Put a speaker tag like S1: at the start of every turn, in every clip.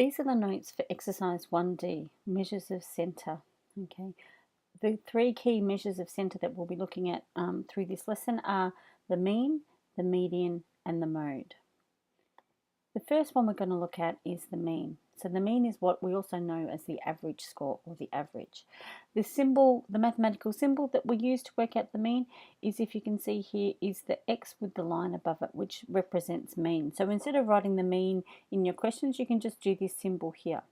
S1: These are the notes for exercise 1D, measures of centre. Okay, the three key measures of centre that we'll be looking at through this lesson are the mean, the median, and the mode. The first one we're going to look at is the mean. So the mean is what we also know as the average score or the average. The symbol, the mathematical symbol that we use to work out the mean is, if you can see here, is the X with the line above it, which represents mean. So instead of writing the mean in your questions, you can just do this symbol here.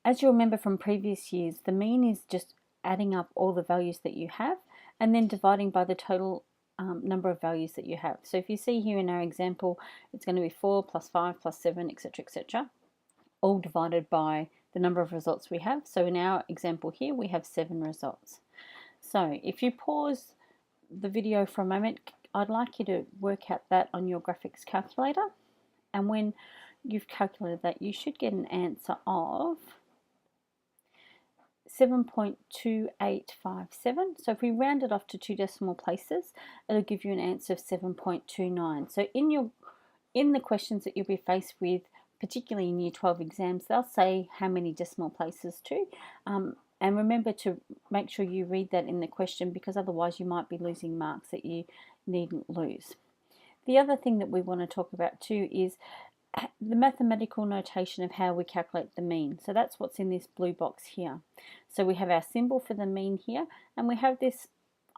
S1: As you remember from previous years, the mean is just adding up all the values that you have and then dividing by the total number of values that you have. So if you see here in our example, it's going to be 4 plus 5 plus 7, etc., all divided by the number of results we have. So in our example here, we have 7 results. So if you pause the video for a moment, I'd like you to work out that on your graphics calculator. And when you've calculated that, you should get an answer of 7.2857. So if we round it off to 2 decimal places, it'll give you an answer of 7.29. So in the questions that you'll be faced with, particularly in Year 12 exams, they'll say how many decimal places to. And remember to make sure you read that in the question, because otherwise you might be losing marks that you needn't lose. The other thing that we want to talk about too is the mathematical notation of how we calculate the mean. So that's what's in this blue box here. So we have our symbol for the mean here, and we have this,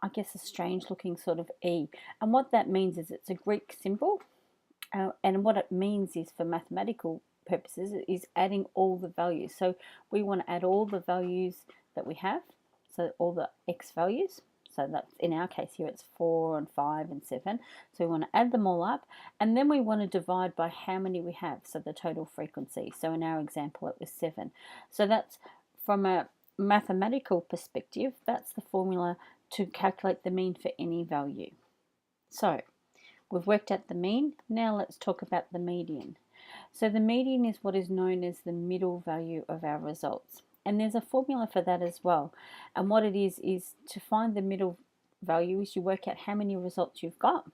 S1: I guess, a strange looking sort of E. And what that means is it's a Greek symbol, and what it means is, for mathematical purposes, is adding all the values. So we want to add all the values that we have, so all the X values. So that's, in our case here, it's 4 and 5 and 7. So we want to add them all up, and then we want to divide by how many we have, so the total frequency. So in our example, it was 7. So that's, from a mathematical perspective, that's the formula to calculate the mean for any value. So we've worked out the mean. Now let's talk about the median. So the median is what is known as the middle value of our results. And there's a formula for that as well. And what it is to find the middle value is you work out how many results you've got.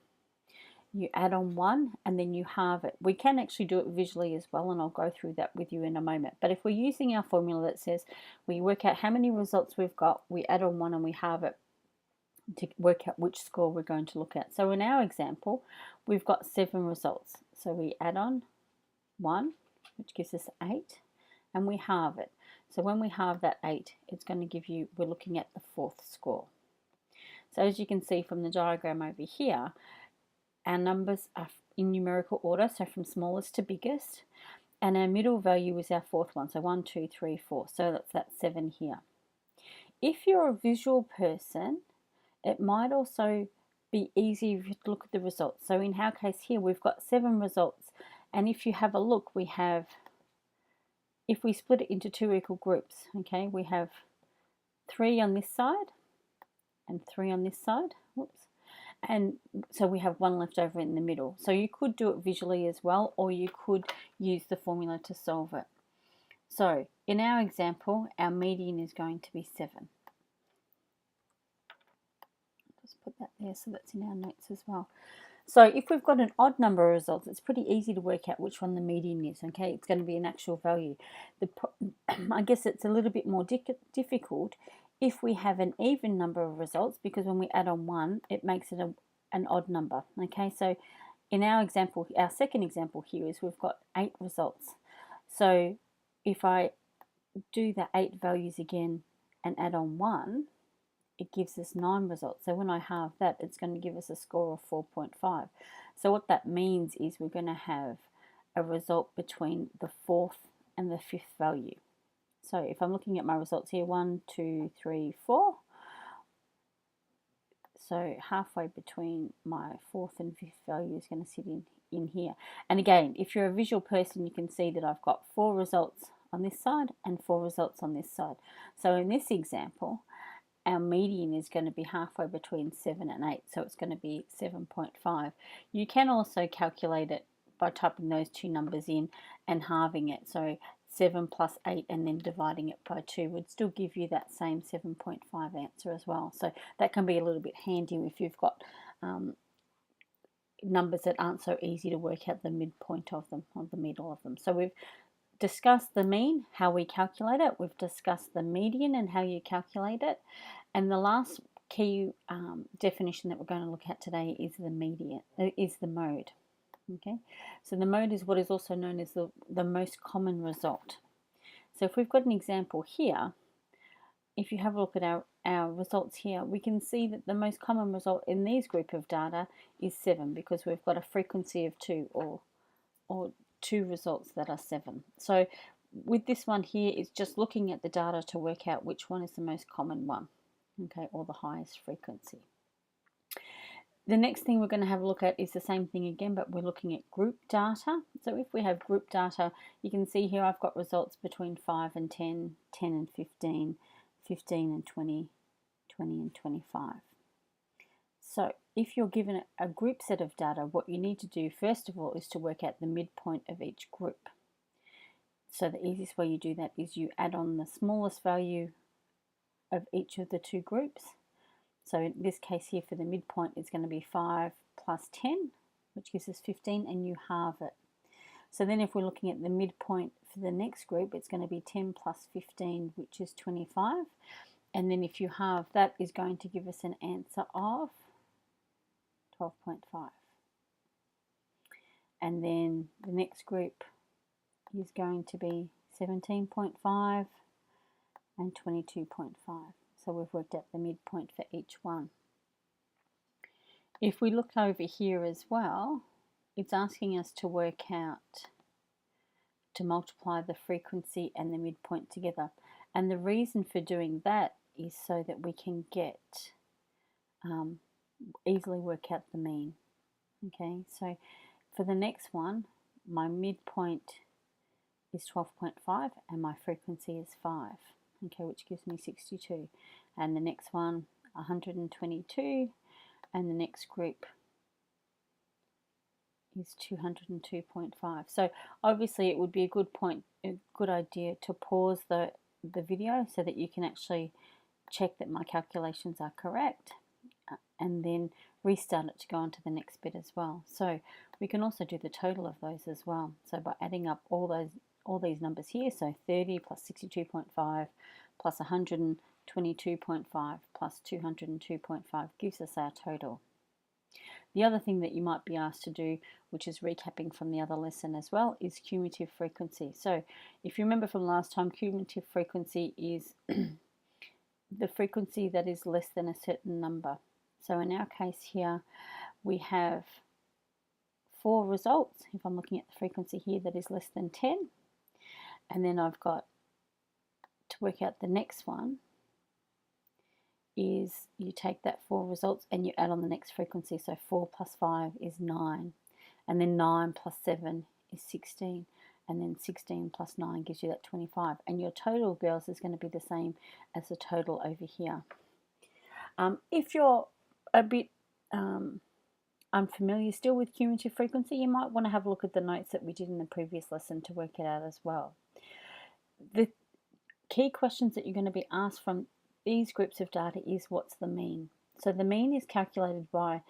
S1: You add on 1 and then you halve it. We can actually do it visually as well, and I'll go through that with you in a moment. But if we're using our formula that says we work out how many results we've got, we add on 1 and we halve it to work out which score we're going to look at. So in our example, we've got 7 results. So we add on 1, which gives us 8, and we halve it. So when we halve that 8, it's going to give you, we're looking at the 4th score. So as you can see from the diagram over here, our numbers are in numerical order, so from smallest to biggest, and our middle value is our 4th one, so 1, 2, 3, 4. So that's that 7 here. If you're a visual person, it might also be easy to look at the results. So in our case here, we've got 7 results, and if you have a look, we have, if we split it into 2 equal groups, okay, we have 3 on this side and 3 on this side. Whoops. And so we have 1 left over in the middle. So you could do it visually as well, or you could use the formula to solve it. So in our example, our median is going to be 7. Just put that there so that's in our notes as well. So if we've got an odd number of results, it's pretty easy to work out which one the median is, okay? It's going to be an actual value. I guess it's a little bit more difficult if we have an even number of results, because when we add on 1, it makes it an odd number, okay? So in our example, our second example here is we've got 8 results. So if I do the 8 values again and add on 1, it gives us 9 results. So when I halve that, it's going to give us a score of 4.5. So what that means is we're going to have a result between the 4th and the 5th value. So if I'm looking at my results here, 1, 2, 3, 4. So halfway between my 4th and 5th value is going to sit in here. And again, if you're a visual person, you can see that I've got 4 results on this side and 4 results on this side. So in this example, our median is going to be halfway between 7 and 8, so it's going to be 7.5. You can also calculate it by typing those 2 numbers in and halving it. So 7 plus 8 and then dividing it by 2 would still give you that same 7.5 answer as well. So that can be a little bit handy if you've got numbers that aren't so easy to work out the midpoint of them, or the middle of them. So we've discussed the mean, how we calculate it. We've discussed the median and how you calculate it. And the last key definition that we're going to look at today is the median, is the mode. Okay, so the mode is what is also known as the most common result. So if we've got an example here, if you have a look at our results here, we can see that the most common result in these group of data is 7, because we've got a frequency of 2, or 2 results that are 7. So with this one here, it's just looking at the data to work out which one is the most common one, okay, or the highest frequency. The next thing we're going to have a look at is the same thing again, but we're looking at group data. So if we have group data, you can see here I've got results between 5 and 10, 10 and 15, 15 and 20, 20 and 25. So if you're given a group set of data, what you need to do first of all is to work out the midpoint of each group. So the easiest way you do that is you add on the smallest value of each of the two groups. So in this case here, for the midpoint, it's going to be 5 plus 10, which gives us 15, and you halve it. So then if we're looking at the midpoint for the next group, it's going to be 10 plus 15, which is 25. And then if you halve, that is going to give us an answer of 12.5. And then the next group is going to be 17.5 and 22.5. So we've worked out the midpoint for each one. If we look over here as well, it's asking us to work out, to multiply the frequency and the midpoint together. And the reason for doing that is so that we can get, easily work out the mean. Okay, so for the next one, my midpoint is 12.5 and my frequency is 5. Okay, which gives me 62. And the next one, 122, and the next group is 202.5. So obviously it would be a good idea to pause the video so that you can actually check that my calculations are correct, and then restart it to go on to the next bit as well. So we can also do the total of those as well. So by adding up all these numbers here, so 30 plus 62.5 plus 122.5 plus 202.5 gives us our total. The other thing that you might be asked to do, which is recapping from the other lesson as well, is cumulative frequency. So if you remember from last time, cumulative frequency is the frequency that is less than a certain number. So in our case here, we have 4 results. If I'm looking at the frequency here, that is less than 10. And then I've got to work out the next one is you take that 4 results and you add on the next frequency. So 4 plus 5 is 9. And then 9 plus 7 is 16. And then 16 plus 9 gives you that 25. And your total, girls, is going to be the same as the total over here. If you're a bit unfamiliar still with cumulative frequency, you might want to have a look at the notes that we did in the previous lesson to work it out as well. The key questions that you're going to be asked from these groups of data is, what's the mean? So the mean is calculated by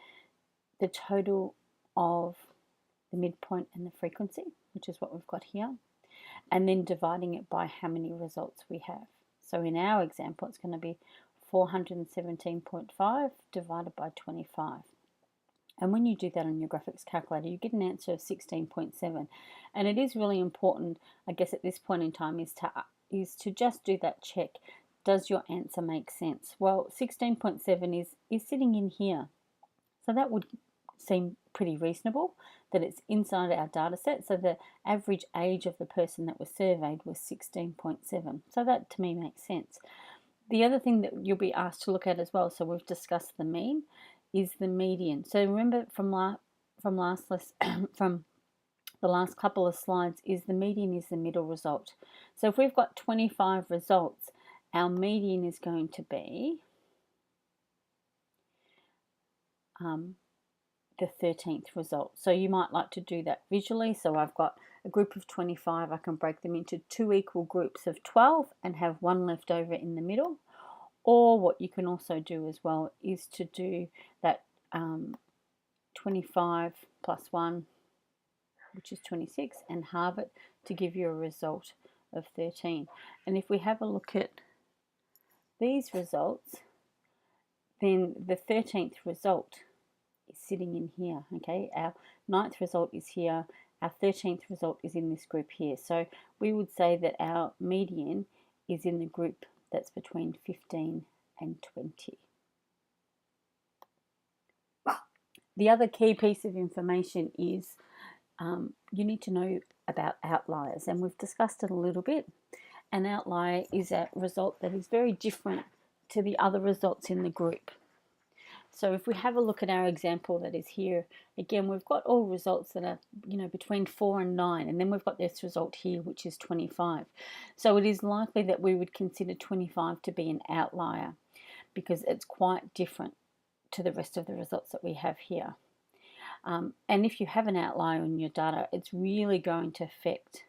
S1: the total of the midpoint and the frequency, which is what we've got here, and then dividing it by how many results we have. So in our example, it's going to be 417.5 divided by 25. And when you do that on your graphics calculator, you get an answer of 16.7. And it is really important, I guess, at this point in time, is to just do that check. Does your answer make sense? Well, 16.7 is sitting in here. So that would seem pretty reasonable, that it's inside our data set. So the average age of the person that was surveyed was 16.7. So that to me makes sense. The other thing that you'll be asked to look at as well, so we've discussed the mean, is the median. So remember from the last couple of slides, is the median is the middle result. So if we've got 25 results, our median is going to be the 13th result. So you might like to do that visually. So I've got a group of 25. I can break them into 2 equal groups of 12 and have one left over in the middle. Or what you can also do as well is to do that 25 plus 1, which is 26, and halve it. to give you a result of 13. And if we have a look at these results, then the 13th result is sitting in here, okay? Our 9th result is here. Our 13th result is in this group here. So we would say that our median is in the group that's between 15 and 20. The other key piece of information is you need to know about outliers, and we've discussed it a little bit. An outlier is a result that is very different to the other results in the group. So if we have a look at our example that is here, again, we've got all results that are, between 4 and 9, and then we've got this result here, which is 25. So it is likely that we would consider 25 to be an outlier because it's quite different to the rest of the results that we have here. And if you have an outlier in your data, it's really going to affect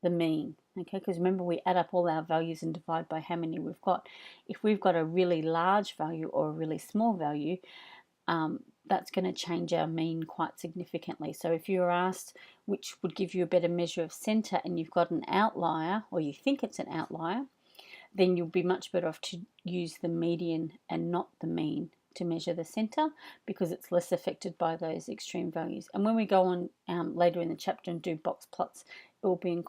S1: the mean, okay? Because remember, we add up all our values and divide by how many we've got. If we've got a really large value or a really small value, that's going to change our mean quite significantly. So if you're asked which would give you a better measure of centre and you've got an outlier, or you think it's an outlier, then you'll be much better off to use the median and not the mean to measure the centre, because it's less affected by those extreme values. And when we go on later in the chapter and do box plots, it will be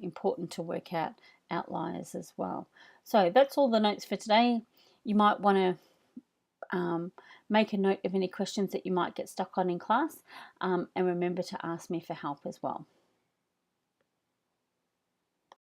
S1: important to work out outliers as well. So that's all the notes for today. You might want to make a note of any questions that you might get stuck on in class, and remember to ask me for help as well.